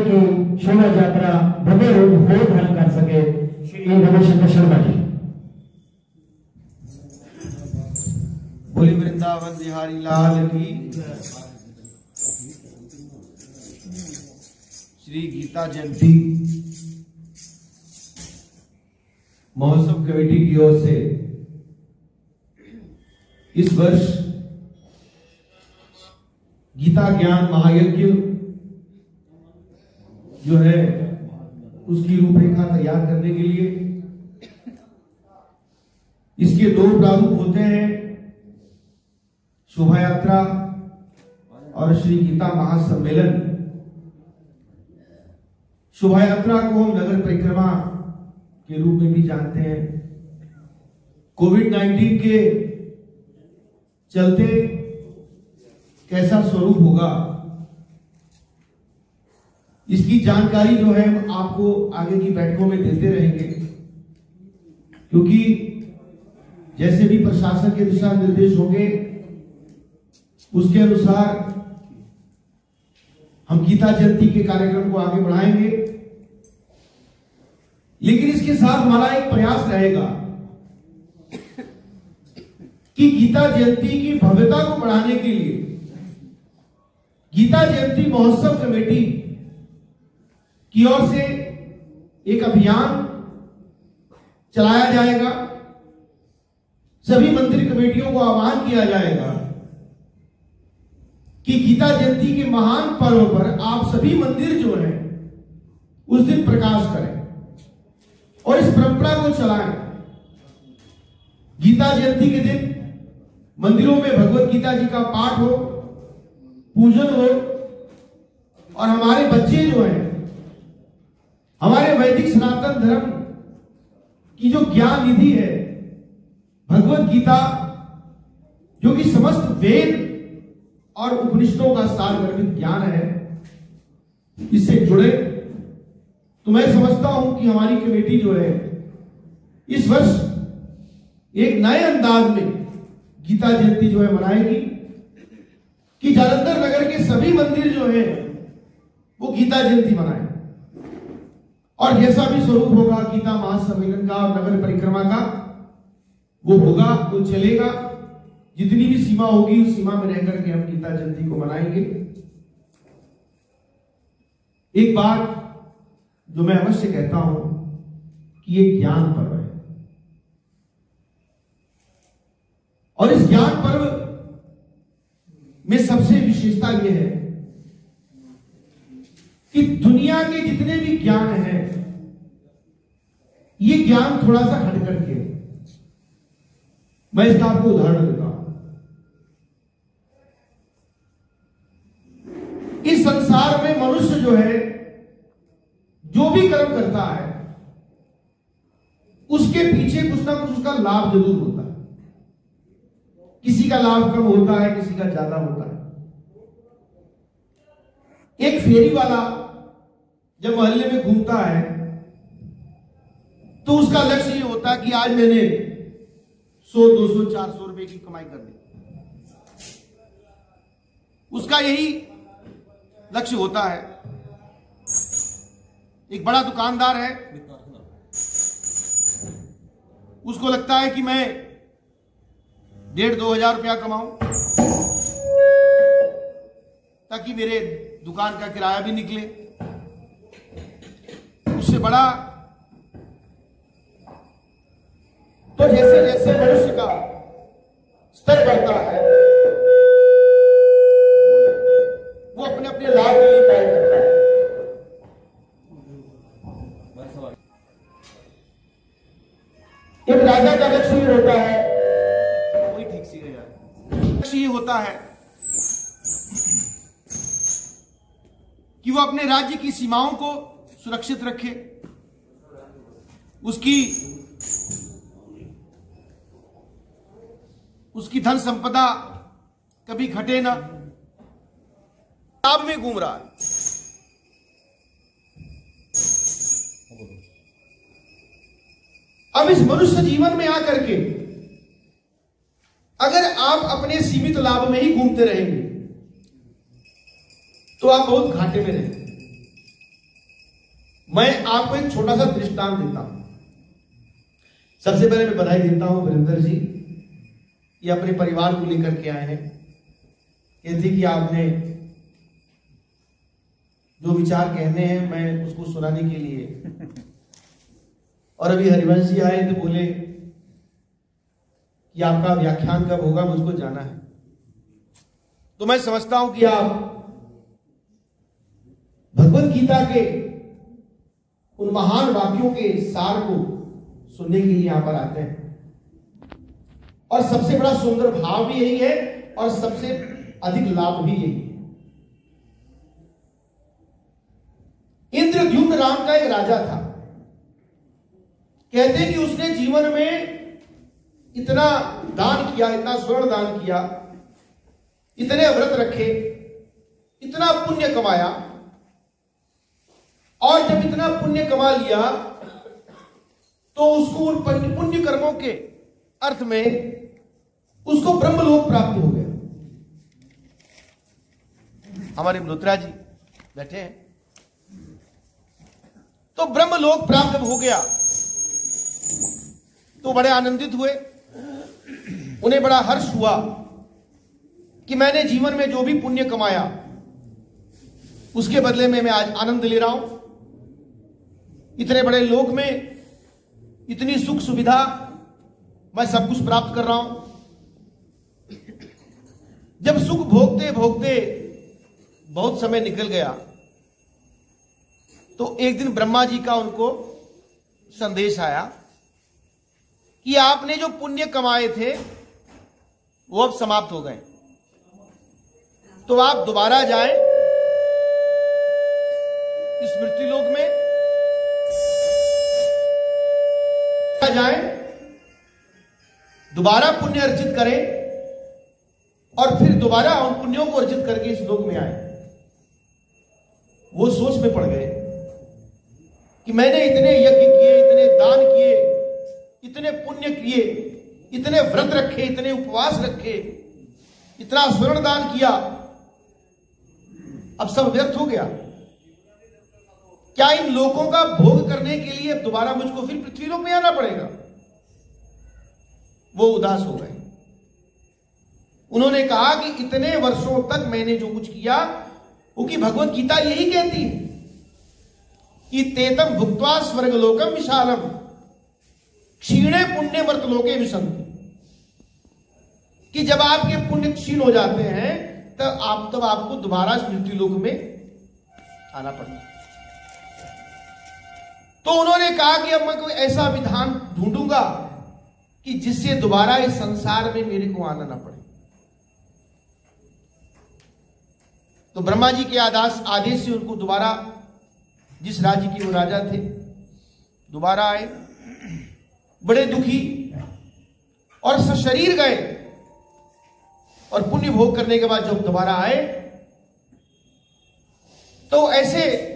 की शोभा यात्रा भव्य रूप हो धारण कर सके श्री रविशंकर शर्मा जी। बोली वृंदावन बिहारी लाल की। श्री गीता जयंती महोत्सव कमेटी की ओर से इस वर्ष गीता ज्ञान महायज्ञ जो है उसकी रूपरेखा तैयार करने के लिए इसके दो प्रारूप होते हैं, शोभा यात्रा और श्री गीता महासम्मेलन। शोभा यात्रा को हम नगर परिक्रमा के रूप में भी जानते हैं। कोविड-19 के चलते कैसा स्वरूप होगा इसकी जानकारी जो है हम आपको आगे की बैठकों में देते रहेंगे, क्योंकि जैसे भी प्रशासन के दिशा निर्देश होंगे उसके अनुसार हम गीता जयंती के कार्यक्रम को आगे बढ़ाएंगे। लेकिन इसके साथ हमारा एक प्रयास रहेगा कि गीता जयंती की भव्यता को बढ़ाने के लिए गीता जयंती महोत्सव कमेटी की ओर से एक अभियान चलाया जाएगा। सभी मंदिर कमेटियों को आह्वान किया जाएगा कि गीता जयंती के महान पर्व पर आप सभी मंदिर जो हैं उस दिन प्रकाश करें और इस परंपरा को चलाएं। गीता जयंती के दिन मंदिरों में भगवत गीता जी का पाठ हो, पूजन हो और हमारे बच्चे जो हैं हमारे वैदिक सनातन धर्म की जो ज्ञान निधि है भगवत गीता, जो कि समस्त वेद और उपनिषदों का सारगर्भित ज्ञान है, इससे जुड़े। तो मैं समझता हूं कि हमारी कमेटी जो है इस वर्ष एक नए अंदाज में गीता जयंती जो है मनाएगी कि जालंधर नगर के सभी मंदिर जो है वो गीता जयंती मनाएं और जैसा भी स्वरूप होगा गीता महासम्मेलन का और नगर परिक्रमा का वो होगा, वो चलेगा। जितनी भी सीमा होगी उस सीमा में रहकर के हम गीता जयंती को मनाएंगे। एक बात जो मैं अवश्य कहता हूं कि ये ज्ञान पर्व है और इस ज्ञान पर्व में सबसे विशेषता यह है कि दुनिया के जितने भी ज्ञान हैं ये ज्ञान थोड़ा सा हट करके, मैं इसका आपको उदाहरण देता हूं। इस संसार में मनुष्य जो है जो भी कर्म करता है उसके पीछे कुछ ना कुछ उसका लाभ जरूर होता है। किसी का लाभ कम होता है, किसी का ज्यादा होता है। एक फेरी वाला जब मोहल्ले में घूमता है तो उसका लक्ष्य ये होता है कि आज मैंने 100, 200, 400 रुपए की कमाई कर ली। उसका यही लक्ष्य होता है। एक बड़ा दुकानदार है, उसको लगता है कि मैं 1,500-2 हजार रुपया कमाऊं ताकि मेरे दुकान का किराया भी निकले। उससे बड़ा तो जैसे जैसे मनुष्य का स्तर बढ़ता है वो अपने अपने लाभ के लिए कार्य करता है। एक राजा का लक्ष्य ये होता है, वही ठीक सी है यार, लक्ष्य ये होता है कि वो अपने राज्य की सीमाओं को सुरक्षित रखे, उसकी धन संपदा कभी घटे ना। लाभ में घूम रहा है। अब इस मनुष्य जीवन में आकर के अगर आप अपने सीमित लाभ में ही घूमते रहेंगे तो आप बहुत घाटे में रहेंगे। मैं आपको एक छोटा सा दृष्टांत देता हूं। सबसे पहले मैं बधाई देता हूं वीरेंद्र जी, ये अपने परिवार को लेकर के आए हैं। ये थी कि आपने जो विचार कहने हैं मैं उसको सुनाने के लिए, और अभी हरिवंश जी आए तो बोले कि आपका व्याख्यान कब होगा, मुझको जाना है। तो मैं समझता हूं कि आप भगवत गीता के उन महान वाक्यों के सार को सुनने के लिए यहां पर आते हैं, और सबसे बड़ा सुंदर भाव भी यही है और सबसे अधिक लाभ भी यही है। इंद्रद्युम्न नाम का एक राजा था। कहते हैं कि उसने जीवन में इतना दान किया, इतना स्वर्ण दान किया, इतने व्रत रखे, इतना पुण्य कमाया, और जब इतना पुण्य कमा लिया तो उसको उन पुण्य कर्मों के अर्थ में उसको ब्रह्मलोक प्राप्त हो गया। हमारे मल्होत्रा जी बैठे हैं, तो ब्रह्मलोक प्राप्त हो गया तो बड़े आनंदित हुए। उन्हें बड़ा हर्ष हुआ कि मैंने जीवन में जो भी पुण्य कमाया उसके बदले में मैं आज आनंद ले रहा हूं। इतने बड़े लोक में इतनी सुख सुविधा, मैं सब कुछ प्राप्त कर रहा हूं। जब सुख भोगते भोगते बहुत समय निकल गया तो एक दिन ब्रह्मा जी का उनको संदेश आया कि आपने जो पुण्य कमाए थे वो अब समाप्त हो गए, तो आप दोबारा जाएं इस मृत्यु लोक में, जाएं, दोबारा पुण्य अर्जित करें और फिर दोबारा उन पुण्यों को अर्जित करके इस लोक में आए। वो सोच में पड़ गए कि मैंने इतने यज्ञ किए, इतने दान किए, इतने पुण्य किए, इतने व्रत रखे, इतने उपवास रखे, इतना स्वर्ण दान किया, अब सब व्यर्थ हो गया। क्या इन लोगों का भोग करने के लिए दोबारा मुझको फिर पृथ्वी लोक में आना पड़ेगा? वो उदास हो गए। उन्होंने कहा कि इतने वर्षों तक मैंने जो कुछ किया, वो की भगवत गीता यही कहती है कि तेतम भुक्त्वा स्वर्गलोकम विशालम क्षीणे पुण्य मर्तलोके विशंति, कि जब आपके पुण्य क्षीण हो जाते हैं तब आपको दोबारा मृत्यु लोक में आना पड़ता है। तो उन्होंने कहा कि अब मैं कोई ऐसा विधान ढूंढूंगा कि जिससे दोबारा इस संसार में मेरे को आना ना पड़े। तो ब्रह्मा जी के आदेश से उनको दोबारा, जिस राज्य के वो राजा थे, दोबारा आए, बड़े दुखी, और सशरीर गए, और पुण्य भोग करने के बाद जब दोबारा आए तो ऐसे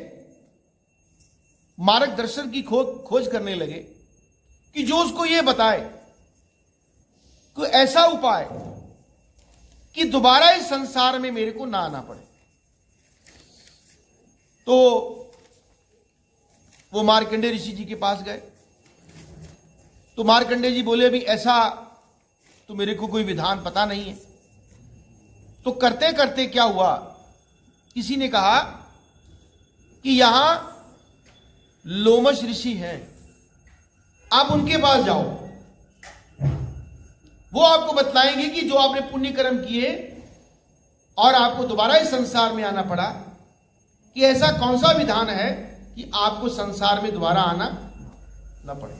मार्गदर्शन की खोज करने लगे कि जो उसको ये बताए कोई ऐसा उपाय कि दोबारा इस संसार में मेरे को ना आना पड़े। तो वो मार्कंडेय ऋषि जी के पास गए। तो मार्कंडेय जी बोले, अभी ऐसा तो मेरे को कोई विधान पता नहीं है। तो करते करते क्या हुआ, किसी ने कहा कि यहां लोमश ऋषि हैं, आप उनके पास जाओ, वो आपको बतलाएंगे कि जो आपने पुण्य कर्म किए और आपको दोबारा इस संसार में आना पड़ा, कि ऐसा कौन सा विधान है कि आपको संसार में दोबारा आना ना पड़े।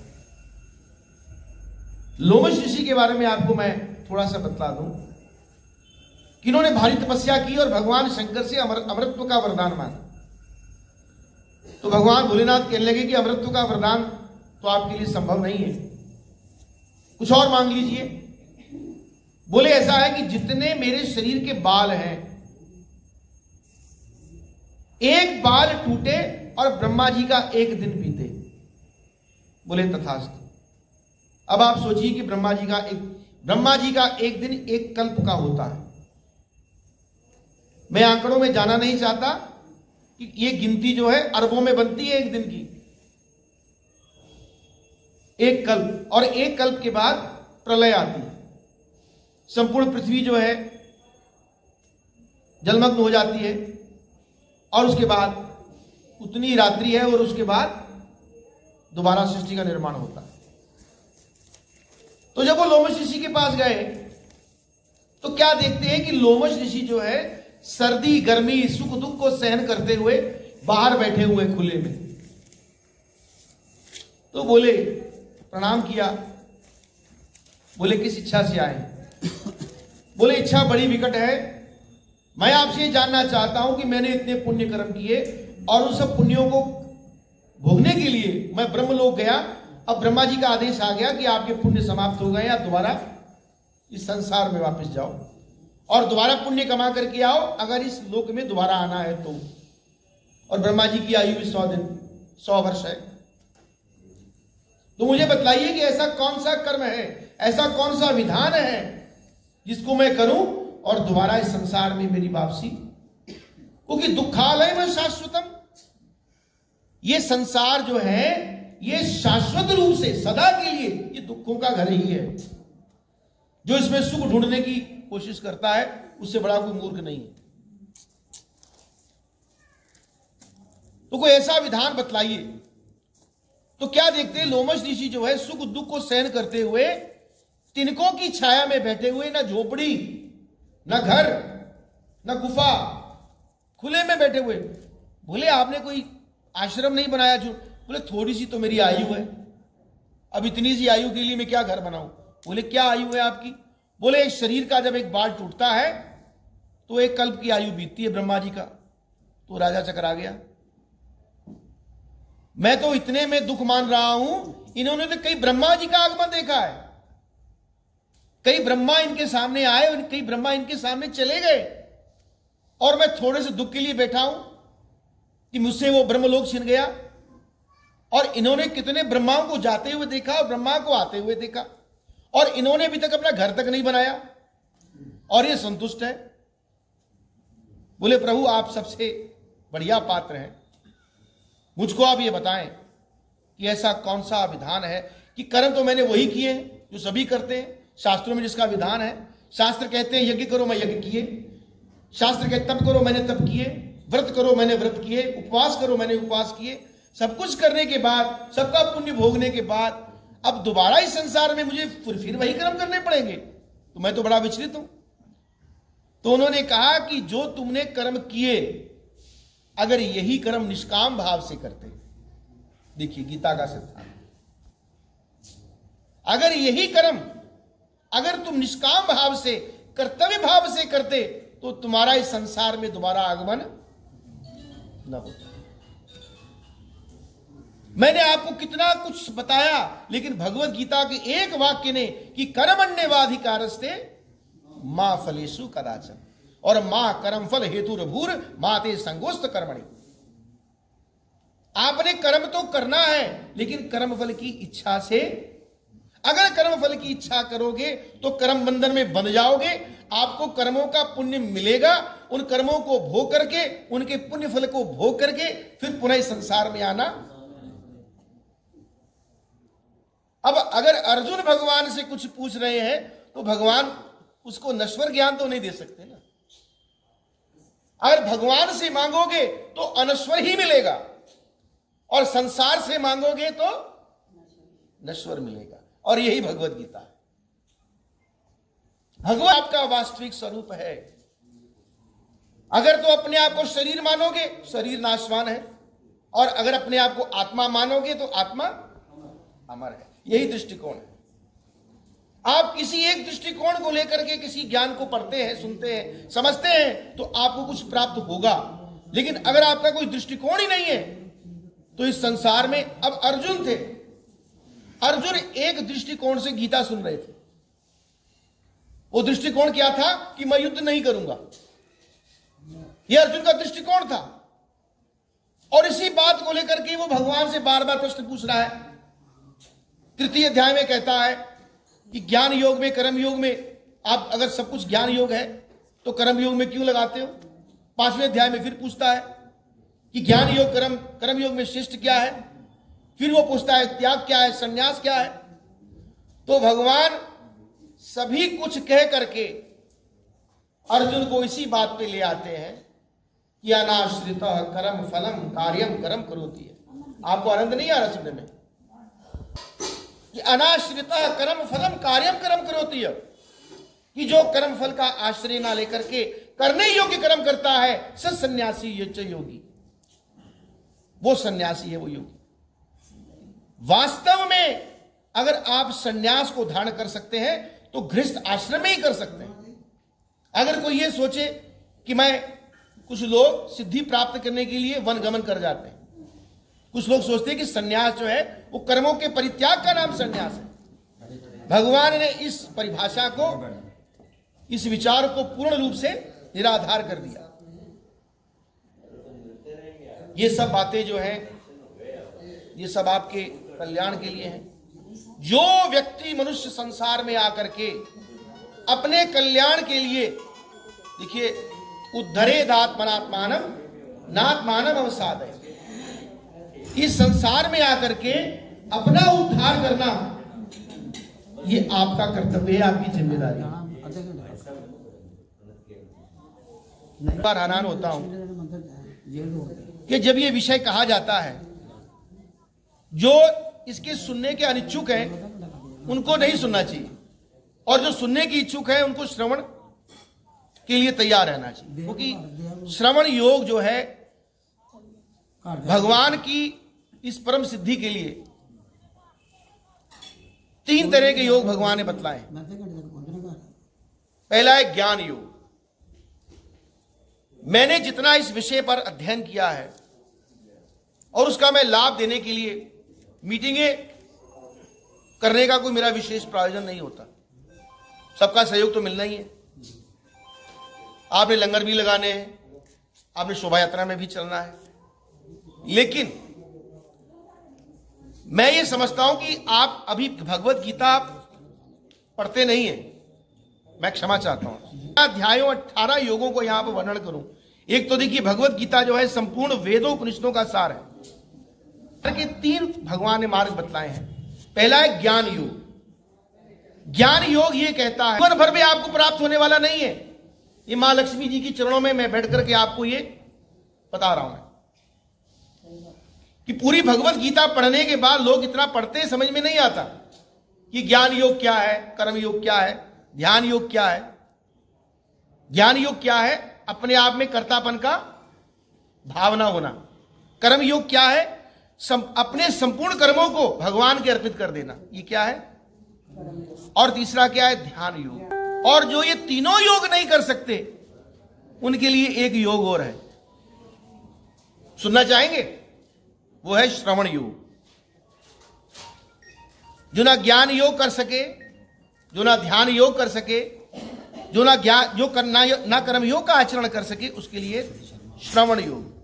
लोमश ऋषि के बारे में आपको मैं थोड़ा सा बतला दूं कि इन्होंने भारी तपस्या की और भगवान शंकर से अमरत्व का वरदान मांगा। तो भगवान भोलेनाथ कहने लगे कि अमरत्व का वरदान तो आपके लिए संभव नहीं है, कुछ और मांग लीजिए। बोले, ऐसा है कि जितने मेरे शरीर के बाल हैं, एक बाल टूटे और ब्रह्मा जी का एक दिन बीते। बोले, तथास्तु। अब आप सोचिए कि ब्रह्मा जी का एक दिन एक कल्प का होता है। मैं आंकड़ों में जाना नहीं चाहता, कि ये गिनती जो है अरबों में बनती है एक दिन की, एक कल्प, और एक कल्प के बाद प्रलय आती है। संपूर्ण पृथ्वी जो है जलमग्न हो जाती है और उसके बाद उतनी रात्रि है और उसके बाद दोबारा सृष्टि का निर्माण होता है। तो जब वो लोमश ऋषि के पास गए तो क्या देखते हैं कि लोमश ऋषि जो है सर्दी गर्मी सुख दुख को सहन करते हुए बाहर बैठे हुए खुले में। तो बोले, प्रणाम किया, बोले किस इच्छा से आए? बोले इच्छा बड़ी विकट है, मैं आपसे ये जानना चाहता हूं कि मैंने इतने पुण्य कर्म किए और उन सब पुण्यों को भोगने के लिए मैं ब्रह्मलोक गया, अब ब्रह्मा जी का आदेश आ गया कि आपके पुण्य समाप्त हो गए, आप दोबारा इस संसार में वापस जाओ और दोबारा पुण्य कमा करके आओ अगर इस लोक में दोबारा आना है तो। और ब्रह्मा जी की आयु भी 100 दिन 100 वर्ष है। तो मुझे बतलाइए कि ऐसा कौन सा कर्म है, ऐसा कौन सा विधान है जिसको मैं करूं और दोबारा इस संसार में मेरी वापसी, क्योंकि दुखालय में शाश्वतम, ये संसार जो है ये शाश्वत रूप से सदा के लिए ये दुखों का घर ही है। जो इसमें सुख ढूंढने की कोशिश करता है उससे बड़ा कोई मूर्ख नहीं है। तो कोई ऐसा विधान बतलाइए। तो क्या देखते हैं, लोमश ऋषि जो है सुख दुख को सहन करते हुए तिनकों की छाया में बैठे हुए, ना झोपड़ी ना घर ना गुफा, खुले में बैठे हुए। बोले आपने कोई आश्रम नहीं बनाया? जो बोले थोड़ी सी तो मेरी आयु है, अब इतनी सी आयु के लिए मैं क्या घर बनाऊं? बोले क्या आयु है आपकी? बोले एक शरीर का जब एक बाल टूटता है तो एक कल्प की आयु बीतती है ब्रह्मा जी का। तो राजा चकरा गया, मैं तो इतने में दुख मान रहा हूं, इन्होंने तो कई ब्रह्मा जी का आगमन देखा है, कई ब्रह्मा इनके सामने आए और कई ब्रह्मा इनके सामने चले गए, और मैं थोड़े से दुख के लिए बैठा हूं कि मुझसे वो ब्रह्मलोक छिन गया। और इन्होंने कितने ब्रह्माओं को जाते हुए देखा और ब्रह्मा को आते हुए देखा, और इन्होंने अभी तक अपना घर तक नहीं बनाया और ये संतुष्ट है। बोले प्रभु आप सबसे बढ़िया पात्र हैं, मुझको आप ये बताएं कि ऐसा कौन सा विधान है कि कर्म तो मैंने वही किए हैं जो सभी करते हैं, शास्त्रों में जिसका विधान है। शास्त्र कहते हैं यज्ञ करो, मैं यज्ञ किए। शास्त्र कहते तप करो, मैंने तप किए। व्रत करो, मैंने व्रत किए। उपवास करो, मैंने उपवास किए। सब कुछ करने के बाद, सबका पुण्य भोगने के बाद अब दोबारा इस संसार में मुझे फिर वही कर्म करने पड़ेंगे, तो मैं तो बड़ा विचलित हूं। तो उन्होंने कहा कि जो तुमने कर्म किए, अगर यही कर्म निष्काम भाव से करते, देखिए गीता का सिद्धांत, अगर यही कर्म अगर तुम निष्काम भाव से, कर्तव्य भाव से करते, तो तुम्हारा इस संसार में दोबारा आगमन न होता। मैंने आपको कितना कुछ बताया, लेकिन भगवत गीता के एक वाक्य ने कि कर्मण्येवाधिकारस्ते मां फलेषु कदाचन, और मां कर्म फल हेतुर्भूर माते संगोस्त कर्मणि। आपने कर्म तो करना है, लेकिन कर्म फल की इच्छा से। अगर कर्म फल की इच्छा करोगे तो कर्म बंधन में बंध जाओगे, आपको कर्मों का पुण्य मिलेगा, उन कर्मों को भोग करके, उनके पुण्य फल को भोग करके फिर पुनः इस संसार में आना। अब अगर अर्जुन भगवान से कुछ पूछ रहे हैं तो भगवान उसको नश्वर ज्ञान तो नहीं दे सकते ना। अगर भगवान से मांगोगे तो अनश्वर ही मिलेगा, और संसार से मांगोगे तो नश्वर मिलेगा। और यही भगवत गीता है। भगवान आपका वास्तविक स्वरूप है। अगर तो अपने आप को शरीर मानोगे, शरीर नाशवान है, और अगर अपने आप को आत्मा मानोगे तो आत्मा अमर है। यही दृष्टिकोण है। आप किसी एक दृष्टिकोण को लेकर के किसी ज्ञान को पढ़ते हैं, सुनते हैं, समझते हैं, तो आपको कुछ प्राप्त होगा। लेकिन अगर आपका कोई दृष्टिकोण ही नहीं है तो इस संसार में, अब अर्जुन थे, अर्जुन एक दृष्टिकोण से गीता सुन रहे थे। वो दृष्टिकोण क्या था कि मैं युद्ध नहीं करूंगा, यह अर्जुन का दृष्टिकोण था। और इसी बात को लेकर के वो भगवान से बार बार प्रश्न पूछ रहा है। तृतीय अध्याय में कहता है कि ज्ञान योग में, कर्म योग में, आप अगर सब कुछ ज्ञान योग है तो कर्म योग में क्यों लगाते हो? 5वें अध्याय में फिर पूछता है कि ज्ञान योग कर्म योग में श्रेष्ठ क्या है। फिर वो पूछता है त्याग क्या है, संन्यास क्या है। तो भगवान सभी कुछ कह करके अर्जुन को इसी बात पे ले आते हैं कि अनाश्रित कर्म फलम कार्यम कर्म करोति है। आपको आनंद नहीं आ रहा सुनने में कि अनाश्रित कर्म फलम कार्यम कर्म करोति है, कि जो कर्म फल का आश्रय ना लेकर के करने योग्य कर्म करता है स सन्यासी योगी, वो सन्यासी है, वो योगी। वास्तव में अगर आप सन्यास को धारण कर सकते हैं तो गृहस्थ आश्रम में ही कर सकते हैं। अगर कोई ये सोचे कि कुछ लोग सिद्धि प्राप्त करने के लिए वन गमन कर जाते हैं, कुछ लोग सोचते हैं कि सन्यास जो है वो कर्मों के परित्याग का नाम सन्यास है। भगवान ने इस परिभाषा को, इस विचार को पूर्ण रूप से निराधार कर दिया। ये सब बातें जो हैं ये सब आपके कल्याण के लिए हैं। जो व्यक्ति मनुष्य संसार में आकर के अपने कल्याण के लिए, देखिए, उद्धरेदात्मनात्मानम नात्मानम अवसादय, इस संसार में आकर के अपना उद्धार करना ये आपका कर्तव्य है, आपकी जिम्मेदारी है। बार हैरान होता हूं कि जब ये विषय कहा जाता है, जो इसके सुनने के अनिच्छुक हैं उनको नहीं सुनना चाहिए, और जो सुनने की इच्छुक है उनको श्रवण के लिए तैयार रहना चाहिए। क्योंकि श्रवण योग जो है भगवान की इस परम सिद्धि के लिए 3 तरह के योग भगवान ने बतलाए। पहला है ज्ञान योग। मैंने जितना इस विषय पर अध्ययन किया है और उसका मैं लाभ देने के लिए मीटिंगें करने का कोई मेरा विशेष प्रयोजन नहीं होता, सबका सहयोग तो मिलना ही है। आपने लंगर भी लगाने हैं, आपने शोभा यात्रा में भी चलना है, लेकिन मैं ये समझता हूं कि आप अभी भगवत गीता पढ़ते नहीं है। मैं क्षमा चाहता हूं, अध्यायों 18 योगों को यहां पर वर्णन करूं। एक तो देखिए, भगवत गीता जो है संपूर्ण वेदों उपनिषदों का सार है। के 3 भगवान ने मार्ग बतलाए हैं। पहला है ज्ञान योग। ज्ञान योग ये कहता है जीवन भर में आपको प्राप्त होने वाला नहीं है। ये मां लक्ष्मी जी की चरणों में मैं बैठ करके आपको ये बता रहा हूं कि पूरी भगवत गीता पढ़ने के बाद लोग इतना पढ़ते हैं, समझ में नहीं आता कि ज्ञान योग क्या है, कर्म योग क्या है, ध्यान योग क्या है। ज्ञान योग क्या है? अपने आप में कर्तापन का भावना होना। कर्म योग क्या है? अपने संपूर्ण कर्मों को भगवान के अर्पित कर देना, ये क्या है? और तीसरा क्या है? ध्यान योग। और जो ये तीनों योग नहीं कर सकते उनके लिए एक योग और है, सुनना चाहेंगे? वो है श्रवण योग। जो ना ज्ञान योग कर सके, जो ना ध्यान योग कर सके, जो ना ज्ञान जो करना ना कर्म योग का आचरण कर सके, उसके लिए श्रवण योग।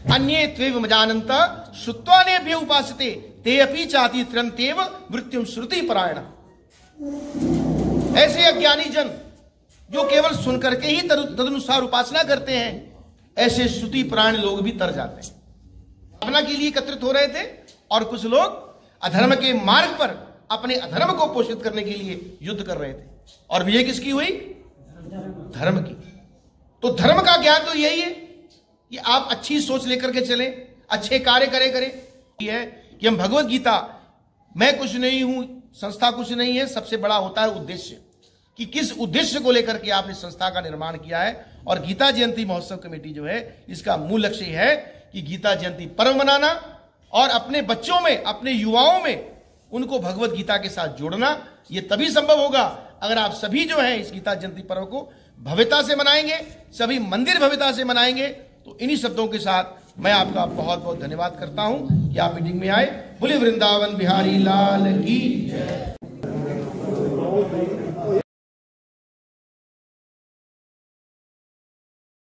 अन्ये त्वेव जानन्त श्रुत्वानेभ्य उपासते ते अपि चाति त्रन्तेव मृत्युम श्रुति परायण। ऐसे अज्ञानी जन जो केवल सुन करके ही तदनुसार उपासना करते हैं, ऐसे श्रुति परायण लोग भी तर जाते हैं। अपना के लिए एकत्रित हो रहे थे और कुछ लोग अधर्म के मार्ग पर अपने अधर्म को पोषित करने के लिए युद्ध कर रहे थे। और विजय किसकी हुई? धर्म की। तो धर्म का ज्ञान तो यही है कि आप अच्छी सोच लेकर के चलें, अच्छे कार्य करें। ये है कि हम भगवत गीता, मैं कुछ नहीं हूं, संस्था कुछ नहीं है, सबसे बड़ा होता है उद्देश्य, कि किस उद्देश्य को लेकर के आपने संस्था का निर्माण किया है। और गीता जयंती महोत्सव कमेटी जो है, इसका मूल लक्ष्य है कि गीता जयंती पर्व मनाना और अपने बच्चों में, अपने युवाओं में उनको भगवत गीता के साथ जोड़ना। ये तभी संभव होगा अगर आप सभी जो है इस गीता जयंती पर्व को भव्यता से मनाएंगे, सभी मंदिर भव्यता से मनाएंगे। तो इन्हीं शब्दों के साथ मैं आपका बहुत बहुत धन्यवाद करता हूं कि आप मीटिंग में आए। बोले वृंदावन बिहारी लाल की जय।